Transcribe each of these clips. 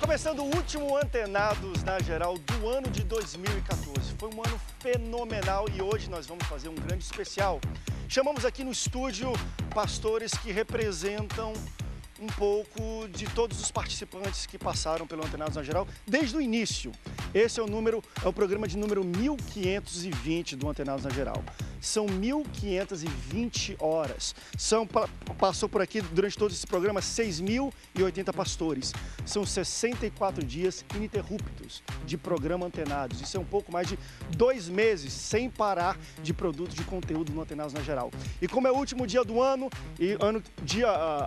Começando o último Antenados na Geral do ano de 2014. Foi um ano fenomenal e hoje nós vamos fazer um grande especial. Chamamos aqui no estúdio pastores que representam um pouco de todos os participantes que passaram pelo Antenados na Geral desde o início. Esse é o programa de número 1520 do Antenados na Geral. São 1.520 horas. Passou por aqui durante todo esse programa 6.080 pastores. São 64 dias ininterruptos de programa Antenados. Isso é um pouco mais de 2 meses sem parar de produto de conteúdo no Antenados na Geral. E como é o último dia do ano e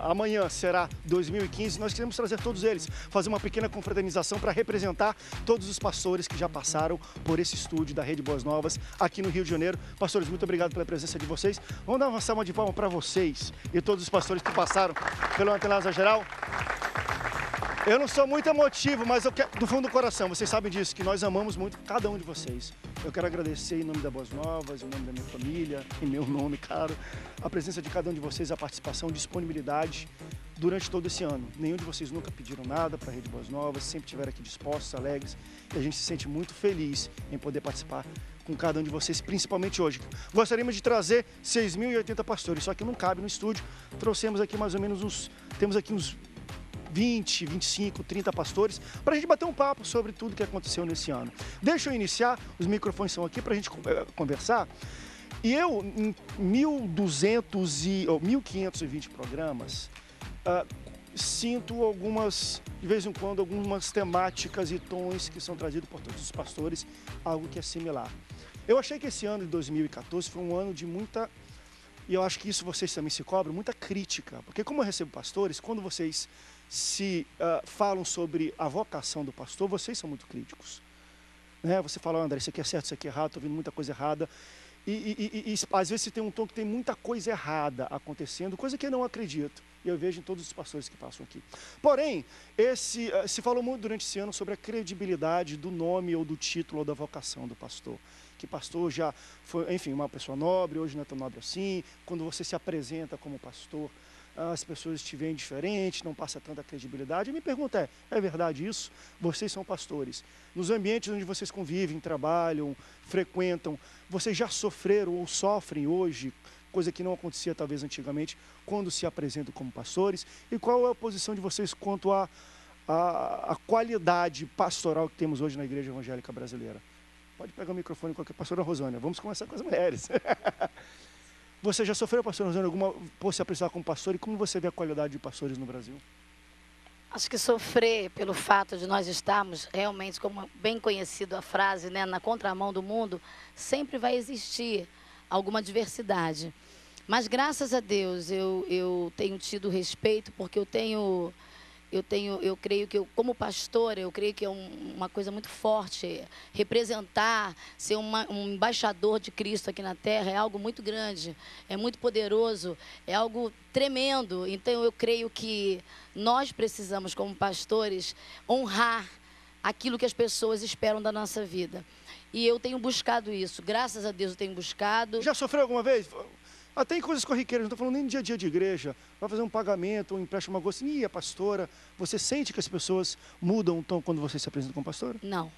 amanhã será 2015, nós queremos trazer todos eles, fazer uma pequena confraternização para representar todos os pastores que já passaram por esse estúdio da Rede Boas Novas aqui no Rio de Janeiro. Pastores, muito obrigado pela presença de vocês. Vamos dar uma salva de palmas para vocês e todos os pastores que passaram pelo Antenados na Geral. Eu não sou muito emotivo, mas eu quero, do fundo do coração, vocês sabem disso, que nós amamos muito cada um de vocês. Eu quero agradecer em nome da Boas Novas, em nome da minha família, em meu nome, claro, a presença de cada um de vocês, a participação, disponibilidade durante todo esse ano. Nenhum de vocês nunca pediram nada para a Rede Boas Novas, sempre estiveram aqui dispostos, alegres, e a gente se sente muito feliz em poder participar com cada um de vocês, principalmente hoje. Gostaríamos de trazer 6.080 pastores, só que não cabe no estúdio. Trouxemos aqui mais ou menos temos aqui uns 20, 25, 30 pastores, para a gente bater um papo sobre tudo que aconteceu nesse ano. Deixa eu iniciar, os microfones são aqui para a gente conversar. E eu, em 1.520 programas, sinto de vez em quando, algumas temáticas e tons que são trazidos por todos os pastores, algo que é similar. Eu achei que esse ano de 2014 foi um ano de muita, e eu acho que isso vocês também se cobram, muita crítica, porque como eu recebo pastores, quando vocês falam sobre a vocação do pastor, vocês são muito críticos. Né? Você fala, André, isso aqui é certo, isso aqui é errado, estou vendo muita coisa errada. E às vezes você tem um tom que tem muita coisa errada acontecendo, coisa que eu não acredito. E eu vejo em todos os pastores que passam aqui. Porém, se falou muito durante esse ano sobre a credibilidade do nome ou do título ou da vocação do pastor. Que pastor já foi, enfim, uma pessoa nobre, hoje não é tão nobre assim. Quando você se apresenta como pastor, as pessoas te veem diferente, não passa tanta credibilidade. E me pergunta é verdade isso? Vocês são pastores. Nos ambientes onde vocês convivem, trabalham, frequentam, vocês já sofreram ou sofrem hoje, coisa que não acontecia talvez antigamente, quando se apresentam como pastores? E qual é a posição de vocês quanto à qualidade pastoral que temos hoje na Igreja Evangélica Brasileira? Pode pegar o microfone com a pastora Rosânia. Vamos começar com as mulheres. Você já sofreu, pastora Rosânia, por se apresentar como pastor? E como você vê a qualidade de pastores no Brasil? Acho que sofrer pelo fato de nós estarmos realmente, como bem conhecido a frase, né, na contramão do mundo, sempre vai existir alguma diversidade. Mas graças a Deus eu tenho tido respeito, porque eu creio que como pastora, eu creio que é uma coisa muito forte. Representar, ser um embaixador de Cristo aqui na Terra é algo muito grande, é muito poderoso, é algo tremendo. Então eu creio que nós precisamos, como pastores, honrar aquilo que as pessoas esperam da nossa vida. E eu tenho buscado isso, graças a Deus eu tenho buscado. Já sofreu alguma vez? Até em coisas corriqueiras, não estou falando nem no dia a dia de igreja, vai fazer um pagamento, um empréstimo, uma coisa assim, a pastora, você sente que as pessoas mudam o tom quando você se apresenta como pastora? Não,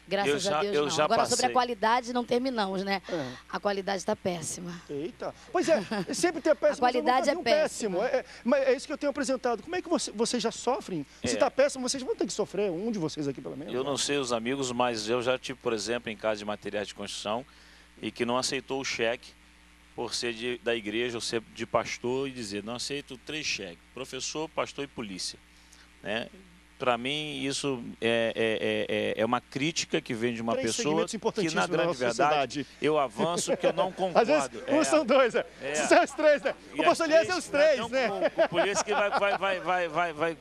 graças a Deus não. Agora sobre a qualidade não terminamos, né? A qualidade está péssima. Eita, pois é, sempre tem a péssima, a qualidade é péssimo. Mas é isso que eu tenho apresentado. Como é que vocês já sofrem? Se está péssimo, vocês vão ter que sofrer, um de vocês aqui pelo menos. Eu não sei os amigos, mas eu já tive, por exemplo, em casa de materiais de construção, e que não aceitou o cheque, por ser da igreja ou ser de pastor, e dizer, não aceito 3 cheques, professor, pastor e polícia. Né? Para mim, isso é uma crítica que vem de uma pessoa que, na grande verdade, eu avanço que eu não concordo. Às vezes, são 2, são os 3, né? O pastor Elias é os 3, né? O polícia que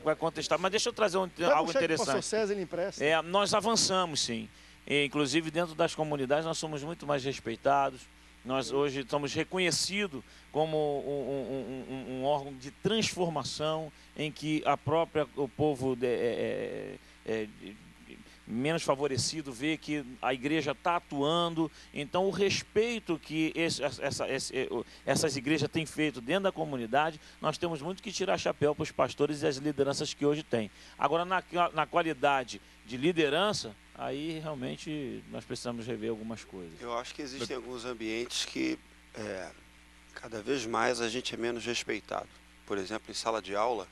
vai contestar. Mas deixa eu trazer algo interessante. O pastor César, ele empresta. Nós avançamos, sim. Inclusive, dentro das comunidades, nós somos muito mais respeitados. Nós hoje estamos reconhecidos como um órgão de transformação em que o povo menos favorecido vê que a igreja está atuando. Então, o respeito que essas igrejas têm feito dentro da comunidade, nós temos muito que tirar chapéu para os pastores e as lideranças que hoje têm. Agora, na qualidade de liderança, aí realmente nós precisamos rever algumas coisas. Eu acho que existem alguns ambientes que cada vez mais a gente é menos respeitado. Por exemplo, em sala de aula,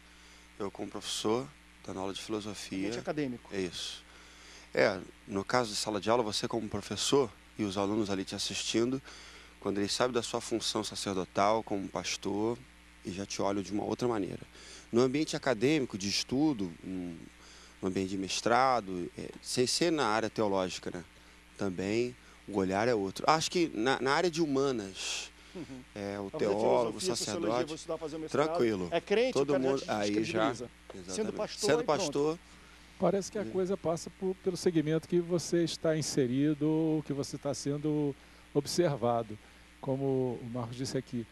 eu como professor, dando aula de filosofia... Ambiente acadêmico. É isso. No caso de sala de aula, você como professor e os alunos ali te assistindo, quando eles sabem da sua função sacerdotal como pastor, e já te olham de uma outra maneira. No ambiente acadêmico, de estudo, no ambiente de mestrado, sem ser na área teológica, né? Também o olhar é outro. Acho que na área de humanas, o teólogo, o sacerdote, tranquilo. É crente, todo mundo aí já. Sendo pastor. Parece que a coisa passa pelo segmento que você está inserido, que você está sendo observado. Como o Marcos disse aqui,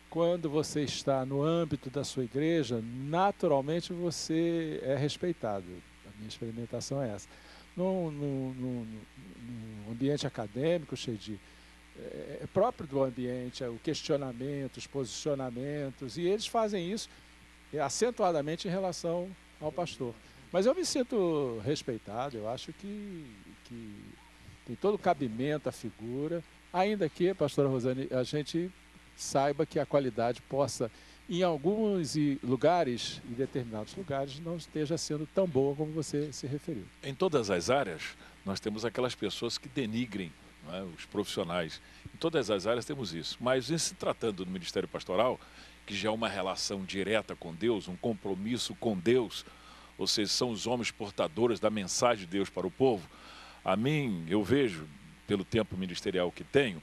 quando você está no âmbito da sua igreja, naturalmente você é respeitado. A minha experimentação é essa. No ambiente acadêmico, cheio de... É próprio do ambiente, o questionamento, os posicionamentos, e eles fazem isso acentuadamente em relação ao pastor. Mas eu me sinto respeitado, eu acho que tem todo o cabimento à figura, ainda que, pastora Rosane, a gente saiba que a qualidade possa, em alguns lugares, em determinados lugares, não esteja sendo tão boa como você se referiu. Em todas as áreas, nós temos aquelas pessoas que denigrem, não é, os profissionais. Em todas as áreas temos isso. Mas em se tratando do ministério pastoral, que já é uma relação direta com Deus, um compromisso com Deus, ou seja, são os homens portadores da mensagem de Deus para o povo, a mim, eu vejo, pelo tempo ministerial que tenho,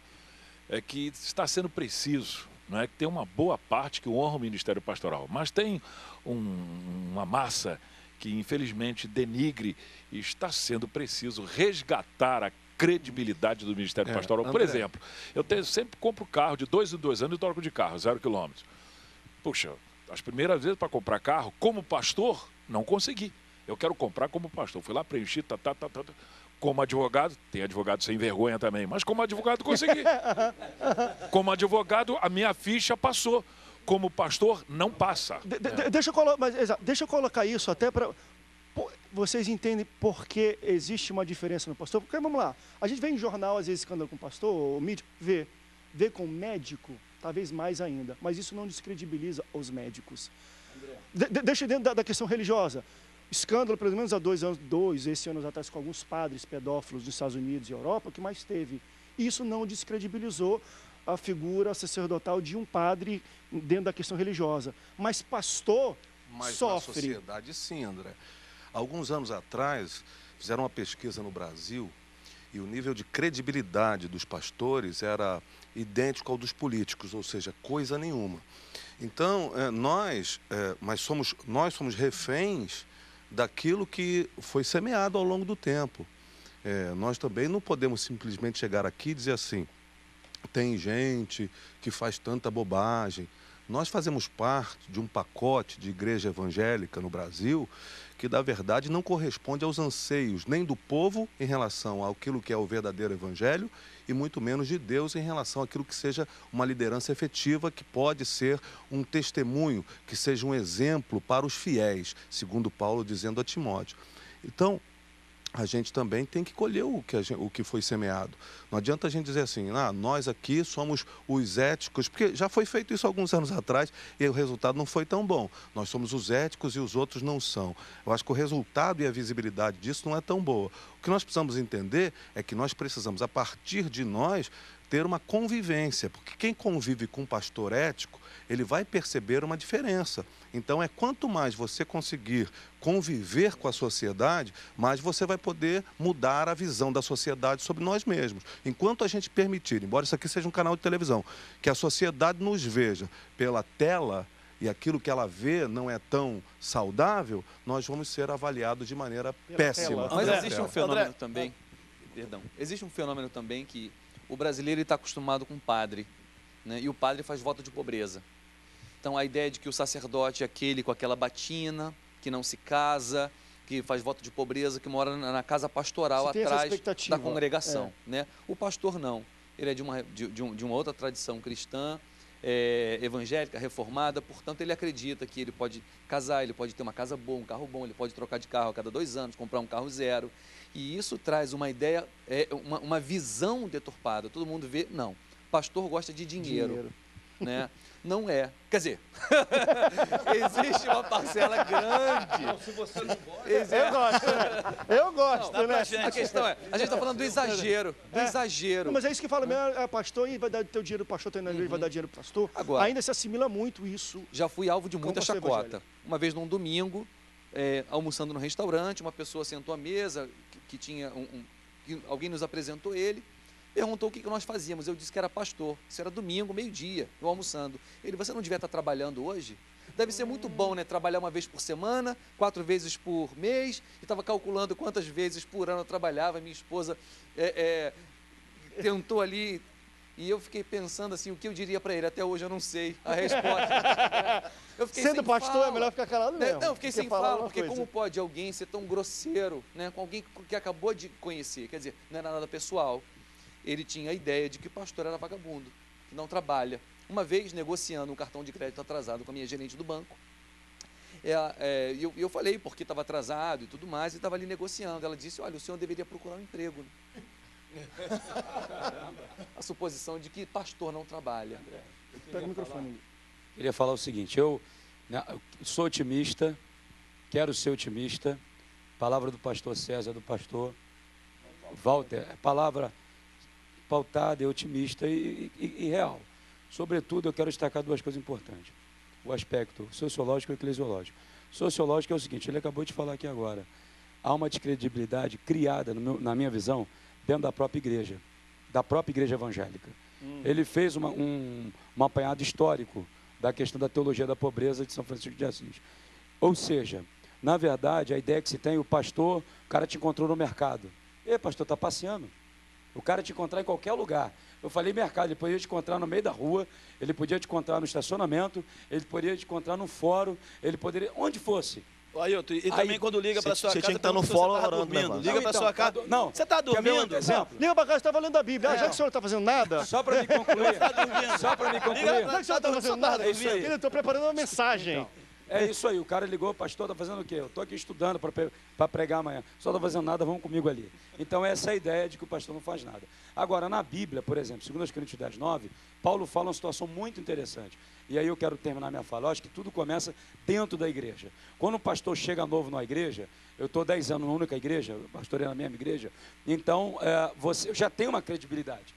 é que está sendo preciso, não é, que tem uma boa parte que honra o ministério pastoral, mas tem uma massa que infelizmente denigre, e está sendo preciso resgatar a credibilidade do ministério pastoral. Por exemplo, eu sempre compro carro de 2 em 2 anos e troco de carro, 0 quilômetros. Puxa, as primeiras vezes para comprar carro, como pastor, não consegui. Eu quero comprar como pastor. Fui lá, preenchi, Como advogado, tem advogado sem vergonha também, mas como advogado consegui. Como advogado, a minha ficha passou. Como pastor, não passa. Deixa eu colocar isso até para... Vocês entendem por que existe uma diferença no pastor? Porque, vamos lá, a gente vê em jornal, às vezes, escândalo com pastor, ou mídia, vê com médico, talvez mais ainda, mas isso não descredibiliza os médicos. Deixa dentro da questão religiosa. Escândalo, pelo menos há 2 anos, esse ano atrás, com alguns padres pedófilos nos Estados Unidos e Europa, o que mais teve? Isso não descredibilizou a figura sacerdotal de um padre dentro da questão religiosa. Mas pastor sofre. Na sociedade, sim, André. Alguns anos atrás, fizeram uma pesquisa no Brasil e o nível de credibilidade dos pastores era idêntico ao dos políticos, ou seja, coisa nenhuma. Então, nós somos reféns daquilo que foi semeado ao longo do tempo. Nós também não podemos simplesmente chegar aqui e dizer assim, tem gente que faz tanta bobagem. Nós fazemos parte de um pacote de igreja evangélica no Brasil que, na verdade, não corresponde aos anseios nem do povo em relação àquilo que é o verdadeiro evangelho e muito menos de Deus em relação àquilo que seja uma liderança efetiva, que pode ser um testemunho, que seja um exemplo para os fiéis, segundo Paulo dizendo a Timóteo. Então, a gente também tem que colher o que foi semeado. Não adianta a gente dizer assim, nós aqui somos os éticos, porque já foi feito isso alguns anos atrás e o resultado não foi tão bom. Nós somos os éticos e os outros não são. Eu acho que o resultado e a visibilidade disso não é tão boa. O que nós precisamos entender é que nós precisamos, a partir de nós, ter uma convivência, porque quem convive com um pastor ético, ele vai perceber uma diferença. Então, quanto mais você conseguir conviver com a sociedade, mais você vai poder mudar a visão da sociedade sobre nós mesmos. Enquanto a gente permitir, embora isso aqui seja um canal de televisão, que a sociedade nos veja pela tela e aquilo que ela vê não é tão saudável, nós vamos ser avaliados de maneira péssima. Mas existe um fenômeno também, existe um fenômeno também que o brasileiro está acostumado com o padre, né? E o padre faz voto de pobreza. Então, a ideia de que o sacerdote é aquele com aquela batina, que não se casa, que faz voto de pobreza, que mora na casa pastoral Você tem essa atrás expectativa. da congregação. Né? O pastor não. Ele é de uma outra tradição cristã, evangélica, reformada, portanto ele acredita que ele pode casar, ele pode ter uma casa boa, um carro bom, ele pode trocar de carro a cada 2 anos, comprar um carro zero. E isso traz uma ideia, uma visão deturpada. Todo mundo vê, não, pastor gosta de dinheiro. Né? Não é. Quer dizer, existe uma parcela grande. Não, se você não gosta... Eu gosto, né? Eu gosto, Não, né? a questão é, a gente está falando do exagero, Não, mas é isso que fala mesmo, pastor, e vai dar teu dinheiro pro pastor, tem na igreja, vai dar dinheiro pro pastor. Agora, ainda se assimila muito isso. Já fui alvo de muita pastor chacota. evangélico. Uma vez num domingo, almoçando no restaurante, uma pessoa sentou à mesa, que tinha que alguém nos apresentou ele, perguntou o que nós fazíamos. Eu disse que era pastor. Isso era domingo, meio-dia, eu almoçando. Ele, você não devia estar trabalhando hoje? Deve ser muito bom, né? Trabalhar uma vez por semana, 4 vezes por mês. E estava calculando quantas vezes por ano eu trabalhava. Minha esposa tentou ali. E eu fiquei pensando assim, o que eu diria para ele? Até hoje eu não sei a resposta. Eu fiquei Sendo sem pastor, fala. é melhor ficar calado mesmo. Não, eu fiquei sem fala, porque coisa. como pode alguém ser tão grosseiro, né? Com alguém que acabou de conhecer? Quer dizer, não era nada pessoal. Ele tinha a ideia de que pastor era vagabundo, que não trabalha. Uma vez, negociando um cartão de crédito atrasado com a minha gerente do banco, eu falei porque estava atrasado e tudo mais, e estava ali negociando. Ela disse, olha, o senhor deveria procurar um emprego. A suposição de que pastor não trabalha. Pega o microfone. Queria falar o seguinte, eu sou otimista, quero ser otimista, palavra do pastor César, do pastor Walter, palavra pautada, é otimista e real. Sobretudo, eu quero destacar 2 coisas importantes. O aspecto sociológico e eclesiológico. Sociológico é o seguinte, ele acabou de falar aqui agora. Há uma descredibilidade criada, na minha visão, dentro da própria igreja evangélica. Ele fez um apanhado histórico da questão da teologia da pobreza de São Francisco de Assis. Ou seja, na verdade, a ideia que se tem, o cara te encontrou no mercado. Ei, pastor, está passeando. O cara te encontrar em qualquer lugar. Eu falei mercado, ele podia te encontrar no meio da rua, ele podia te encontrar no estacionamento, ele poderia te encontrar no fórum, ele poderia, onde fosse. Ailton, e também quando liga para sua casa, você tinha que estar no fórum orando, né, dormindo. mano? Liga para sua casa. Não, Você está dormindo? Liga para casa, você estava lendo a Bíblia. Já que o senhor não está fazendo nada. Só para me concluir. Só para me concluir. Já que o senhor não está fazendo nada. É isso aí. Eu estou preparando uma mensagem. Então, é isso aí, o cara ligou, pastor, está fazendo o quê? Eu estou aqui estudando para pregar amanhã. Só não estou fazendo nada, vamos comigo ali. Então, essa é a ideia de que o pastor não faz nada. Agora, na Bíblia, por exemplo, 2 Coríntios 10:9, Paulo fala uma situação muito interessante. E aí eu quero terminar minha fala. Eu acho que tudo começa dentro da igreja. Quando um pastor chega novo na igreja, eu estou 10 anos na única igreja, eu pastorei na mesma igreja, então você já tem uma credibilidade.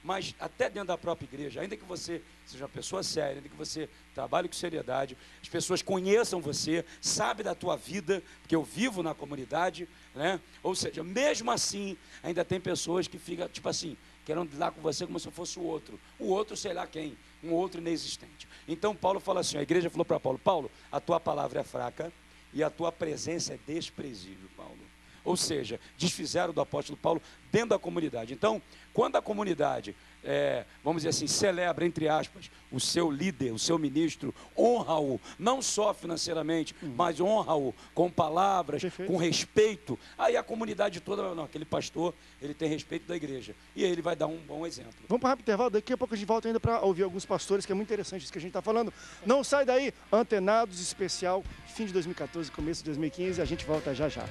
Mas até dentro da própria igreja, ainda que você seja uma pessoa séria, ainda que você trabalhe com seriedade, as pessoas conheçam você, sabem da tua vida, porque eu vivo na comunidade, né? Ou seja, mesmo assim, ainda tem pessoas que ficam, tipo assim, querendo lidar com você como se fosse o outro sei lá quem, um outro inexistente. Então Paulo fala assim, a igreja falou para Paulo, a tua palavra é fraca e a tua presença é desprezível, Paulo. Ou seja, desfizeram do apóstolo Paulo dentro da comunidade. Então, quando a comunidade, vamos dizer assim, celebra, entre aspas, o seu líder, o seu ministro, honra-o, não só financeiramente, mas honra-o com palavras, com respeito, aí a comunidade toda, não, aquele pastor, ele tem respeito da igreja. E aí ele vai dar um bom exemplo. Vamos para um rápido intervalo, daqui a pouco a gente volta ainda para ouvir alguns pastores, que é muito interessante isso que a gente está falando. Não sai daí, Antenados especial, fim de 2014, começo de 2015, a gente volta já já.